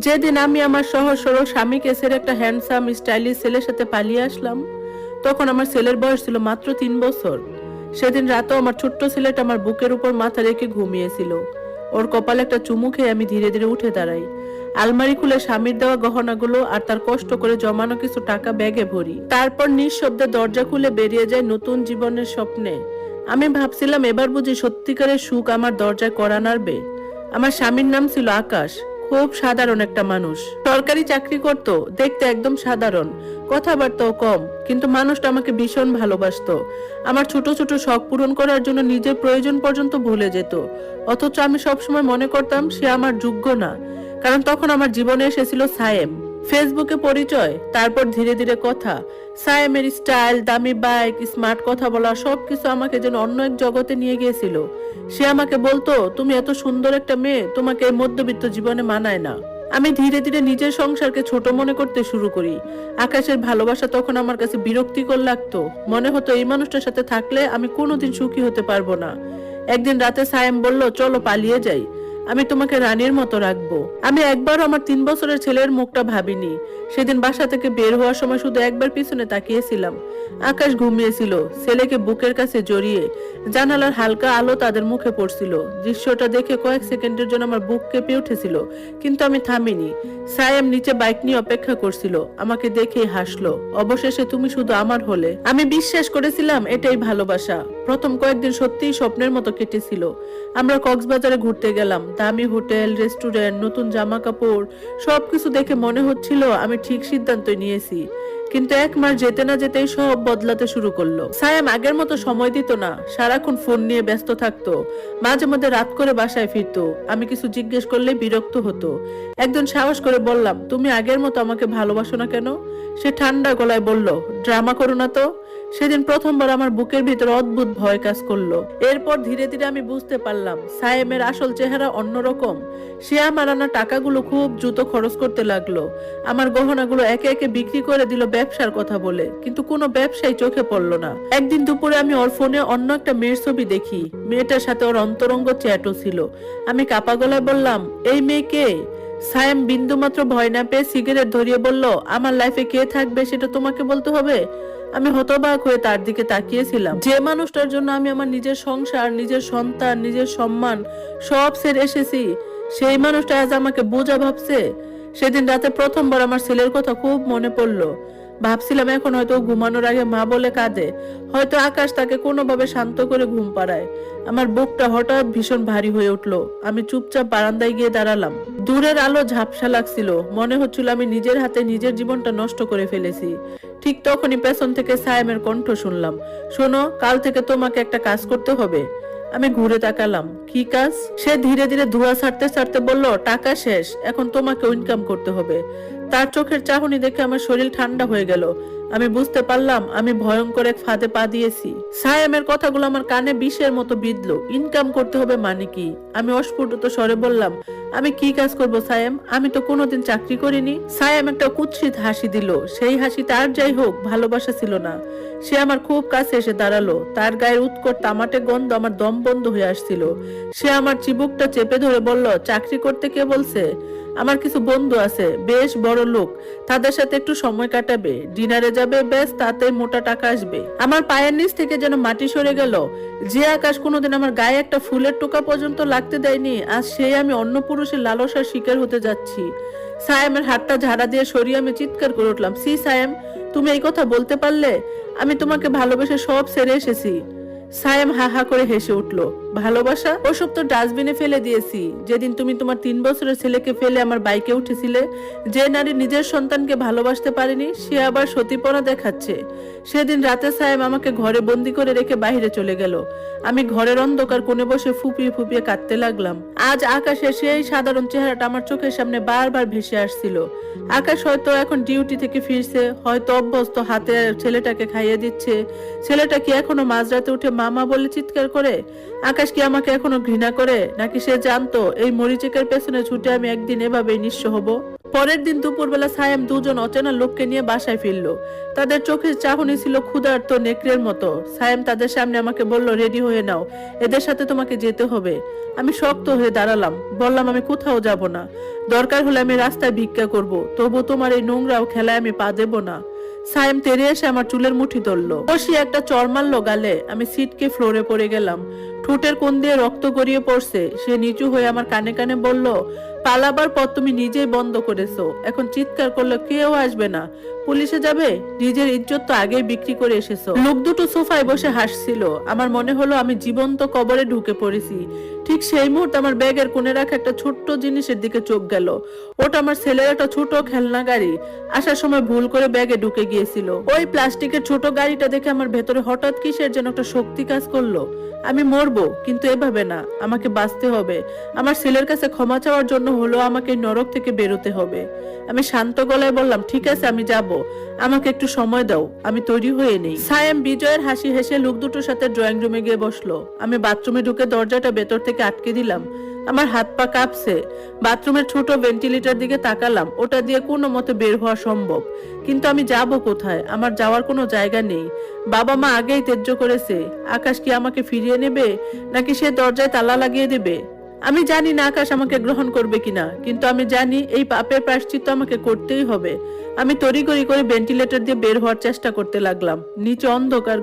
যেদিন আমি আমার সহজ সরল স্বামীকে ছেড়ে একটা হ্যান্ডসাম স্টাইলিশ ছেলের সাথে পালিয়ে আসলাম, তখন আমার ছেলের বয়স ছিল মাত্র 3 বছর। সেদিন রাতেও আমার ছোট্ট ছেলেটা আমার বুকের উপর মাথা রেখে ঘুমিয়েছিল। ওর কপালে একটা চুমু খেয়ে আমি ধীরে ধীরে উঠে দাঁড়াই। আলমারি খুলে স্বামীর দেওয়া গহনাগুলো আর তার কষ্ট করে জমানো কিছু টাকা ব্যাগে ভরি। তারপর নিঃশব্দে দরজা খুলে বেরিয়ে যায় নতুন জীবনের স্বপ্নে। আমি ভাবছিলাম এবার বুঝি সত্যিকারের সুখ আমার দরজায় কড়া নাড়বে। আমার স্বামীর নাম ছিল আকাশ। খুব সাধারণ একটা মানুষ, সরকারি চাকরি করত, দেখতে একদম সাধারণ, কথাবার্তাও কম, কিন্তু মানুষটা আমাকে ভীষণ ভালোবাসতো। আমার ছোট ছোট শখ পূরণ করার জন্য নিজের প্রয়োজন পর্যন্ত ভুলে যেত। অথচ আমি সবসময় মনে করতাম সে আমার যোগ্য না, কারণ তখন আমার জীবনে এসেছিল সায়েম। ফেসবুকে পরিচয়, তারপর ধীরে ধীরে কথা। সায়েমের স্টাইল, দামি বাইক, স্মার্ট কথা বলা, সবকিছু আমাকে যেন অন্য এক জগতে নিয়ে গিয়েছিল। সে আমাকে বলতো, তুমি এত সুন্দর একটা মেয়ে, তোমাকে এই মধ্যবিত্ত জীবনে মানায় না। আমি ধীরে ধীরে নিজের সংসারকে ছোট মনে করতে শুরু করি। আকাশের ভালোবাসা তখন আমার কাছে বিরক্তিকর লাগতো। মনে হতো এই মানুষটার সাথে থাকলে আমি কোনোদিন সুখী হতে পারবো না। একদিন রাতে সায়েম বলল, চলো পালিয়ে যাই, আমি তোমাকে রানীর মতো রাখবো। আমি একবারও আমার 3 বছরের ছেলের মুখটা ভাবিনি। সেদিন বাসা থেকে বের হওয়ার সময় শুধু একবার পিছনে তাকিয়েছিলাম। আকাশ ঘুমিয়েছিল, ছেলেকে বুকের কাছে জড়িয়ে। জানালার হালকা আলো তাদের মুখে পড়ছিল। দৃশ্যটা দেখে কয়েক সেকেন্ডের জন্য আমার বুক কেঁপে উঠেছিল, কিন্তু আমি থামিনি। সায়েম নিচে বাইক নিয়ে অপেক্ষা করছিল, আমাকে দেখে হাসলো। অবশেষে তুমি শুধু আমার হলে। আমি বিশ্বাস করেছিলাম এটাই ভালোবাসা। প্রথম কয়েকদিন সত্যিই স্বপ্নের মতো কেটেছিল। আমরা কক্সবাজারে ঘুরতে গেলাম। দামি হোটেল, রেস্টুরেন্ট, নতুন জামা কাপড়, সবকিছু দেখে মনে হচ্ছিল আমি ঠিক সিদ্ধান্তই নিয়েছি। কিন্তু 1 মাস যেতে না যেতেই সব বদলাতে শুরু করলো। সায়েম আগের মতো সময় দিত না, সারাক্ষণ ফোন নিয়ে ব্যস্ত থাকতো। মাঝে মধ্যে রাত করে বাসায় ফিরতো। আমি কিছু জিজ্ঞেস করলে বিরক্ত হতো। একজন সাহস করে বললাম, তুমি আগের মতো আমাকে ভালোবাসো না কেন? সে ঠান্ডা গলায় বলল, ড্রামা করো না তো। সেদিন প্রথমবার আমার বুকের ভিতর অদ্ভুত ভয় কাজ করলো। এরপর ধীরে ধীরে আমি বুঝতে পারলাম সায়েমের আসল চেহারা অন্যরকম। সে আমার আনা টাকাগুলো খুব দ্রুত খরচ করতে লাগলো। আমার গহনাগুলো একে একে বিক্রি করে দিল ব্যবসার কথা বলে, কিন্তু কোনো ব্যবসায়ী চোখে পড়লো না। একদিন দুপুরে আমি ওর ফোনে অন্য একটা মেয়ের ছবি দেখি। মেয়েটার সাথে ওর অন্তরঙ্গ চ্যাটও ছিল। আমি কাপা গলায় বললাম, এই মেয়ে কে? সায়েম বিন্দুমাত্র ভয় না পেয়ে সিগারেট ধরিয়ে বলল, আমার লাইফে কে থাকবে সেটা তোমাকে বলতে হবে? আমি হতবাক হয়ে তার দিকে তাকিয়েছিলাম। যে মানুষটার জন্য আমি আমার নিজের সংসার, নিজের সন্তান, নিজের সম্মান সব ছেড়ে এসেছি, সেই মানুষটা আজ আমাকে বোঝা ভাবছে। সেদিন রাতে প্রথমবার আমার ছেলের কথা খুব মনে পড়লো। ভাবছিলাম এখন হয়তো ঘুমানোর আগে মা বলে কাঁদে, হয়তো আকাশ তাকে কোনোভাবে শান্ত করে ঘুম পাড়ায়। আমার বুকটা হঠাৎ ভীষণ ভারী হয়ে উঠলো। আমি চুপচাপ বারান্দায় গিয়ে দাঁড়ালাম। দূরের আলো ঝাপসা লাগছিল, মনে হচ্ছিল আমি নিজের হাতে নিজের জীবনটা নষ্ট করে ফেলেছি। ঠিক তখনই পেছন থেকে সায়েমের কণ্ঠ শুনলাম, শোনো, কাল থেকে তোমাকে একটা কাজ করতে হবে। আমি ঘুরে তাকালাম, কি কাজ? সে ধীরে ধীরে ধোঁয়া ছাড়তে ছাড়তে বলল, টাকা শেষ, এখন তোমাকে ইনকাম করতে হবে। তার চোখের চাহনি দেখে আমার শরীর ঠান্ডা হয়ে গেল। আমি বুঝতে পারলাম আমি ভয়ঙ্কর এক ফাঁদে পা দিয়েছি। সায়েমের কথাগুলো আমার কানে বিষের মতো বিঁধলো। ইনকাম করতে হবে মানে কি? আমি অস্ফুট স্বরে বললাম, আমি কি কাজ করব সায়েম? আমি তো কোনোদিন চাকরি করিনি। সায়েম একটা কুৎসিত হাসি দিল। সেই হাসিতে আর যাই হোক ভালোবাসা ছিল না। সে আমার খুব কাছে এসে দাঁড়ালো। তার গায়ের উৎকট তামাটে গন্ধ আমার দম বন্ধ হয়ে আসছিল। সে আমার চিবুকটা চেপে ধরে বলল, চাকরি করতে কে বলছে? আমার কিছু বন্ধু আছে, বেশ বড় লোক, তাদের সাথে একটু সময় কাটাবে, ডিনারে যাবে, ব্যাস, তাতে মোটা টাকা আসবে। আমার পায়ের নিচ থেকে যেন মাটি সরে গেল। যে আকাশ কোনোদিন আমার গায়ে একটা ফুলের টোকা পর্যন্ত লাগতে দেয়নি, আজ সেই আমি অন্য পুরুষের লালসার শিকার হতে যাচ্ছি। সায়েমের হাতটা ঝাড়া দিয়ে সরিয়ে আমি চিৎকার করে উঠলাম, সি সায়েম, তুমি এই কথা বলতে পারলে? আমি তোমাকে ভালোবেসে সব ছেড়ে এসেছি। সায়েম হা হা করে হেসে উঠলো, ভালোবাসা? ওসব তো ডাস্টবিনে ফেলে দিয়েছি। যেদিন তুমি তোমার 3 বছরের ছেলেকে ফেলে আমার বাইকে উঠেছিলে, যে নারী নিজের সন্তানকে ভালোবাসতে পারেনি সে আবার সতীপনা দেখাচ্ছে। সেদিন রাতে সায়েম আমাকে ঘরে বন্দি করে রেখে বাইরে চলে গেল। আমি ঘরের অন্ধকার কোণে বসে ফুপিয়ে ফুপিয়ে কাঁদতে লাগলাম। আজ আকাশের সেই সাধারণ চেহারাটা আমার চোখের সামনে বারবার ভেসে আসছিল। আকাশ হয়তো এখন ডিউটি থেকে ফিরছে, হয়তো অভ্যস্ত হাতে ছেলেটাকে খাইয়ে দিচ্ছে। ছেলেটা কি এখনো মাঝরাতে উঠে মামা বলে চিৎকার করে? আকাশ আকাশ কি আমাকে এখনো ঘৃণা করে, নাকি সে জানতো এই মরিচিকার পেছনে ছুটে আমি একদিন এভাবেই নিঃস্ব হব? পরের দিন দুপুরবেলা সায়েম দুজন অচেনা লোককে নিয়ে বাসায় ফিরলো। তাদের চোখের চাহনি ছিল ক্ষুধার্ত নেকড়ের মতো। সায়েম তাদের সামনে আমাকে বলল, রেডি হয়ে নাও, এদের সাথে তোমাকে যেতে হবে। আমি শক্ত হয়ে দাঁড়ালাম, বললাম আমি কোথাও যাব না। দরকার হলে আমি রাস্তায় ভিক্ষা করব, তবু তোমার এই নোংরাও খেলায় আমি পা দেব না। সায়েম তেড়ে এসে আমার চুলের মুঠি ধরলো, বসিয়ে একটা চড় মারলো গালে। আমি সিটকে ফ্লোরে পড়ে গেলাম, ঠোঁটের কোণ দিয়ে রক্ত গড়িয়ে পড়ছে। সে নিচু হয়ে আমার কানে কানে বলল, পালাবার পর তুমি নিজেই বন্ধ করেছো, এখন চিৎকার করলে কেউ আসবে না, পুলিশে যাবে? নিজের ইজ্জত তো আগেই বিক্রি করে এসেছো। লোক দুটো সোফায় বসে হাসছিল। আমার মনে হলো আমি জীবন্ত কবরে ঢুকে পড়েছি। ঠিক সেই মুহূর্তে আমার ব্যাগের কোণে রাখা একটা ছোট্ট জিনিসের দিকে চোখ গেল। ওটা আমার ছেলের একটা ছোট খেলনা গাড়ি। আসার সময় ভুল করে ব্যাগে ঢুকে গিয়েছিল। ওই প্লাস্টিকের ছোট গাড়িটা দেখে আমার ভেতরে হঠাৎ কিসের যেন একটা শক্তি কাজ করলো। আমি মরবো, কিন্তু এভাবে না, আমাকে বাঁচতে হবে। আমার ছেলের কাছে ক্ষমা চাওয়ার জন্য হলো আমাকে এই নরক থেকে বেরোতে হবে। আমি শান্ত গলায় বললাম, ঠিক আছে আমি যাব, আমাকে একটু সময় দাও, আমি তৈরি হয়ে নেই। সায়েম বিজয়ের হাসি হেসে লোক দুটোর সাথে ড্রয়িং রুমে গিয়ে বসলো। আমি বাথরুমে ঢুকে দরজাটা ভেতর থেকে আটকে দিলাম। আমার হাত পা কাঁপছে। বাথরুমের ছোট ভেন্টিলেটর দিকে তাকালাম, ওটা দিয়ে কোনো মতে বের হওয়া সম্ভব, কিন্তু আমি যাব কোথায়? আমার যাওয়ার কোনো জায়গা নেই। বাবা মা আগেই ত্যায্য করেছে। আকাশ কি আমাকে ফিরিয়ে নেবে, নাকি সে দরজায় তালা লাগিয়ে দেবে? আমি জানি না আকাশ আমাকে গ্রহণ করবে কিনা, কিন্তু আমি জানি এই পাপের প্রায়শ্চিত্ত আমাকে করতেই হবে। আমি তড়িঘড়ি করে ভেন্টিলেটর দিয়ে বের হওয়ার চেষ্টা করতে লাগলাম। নিচে অন্ধকার।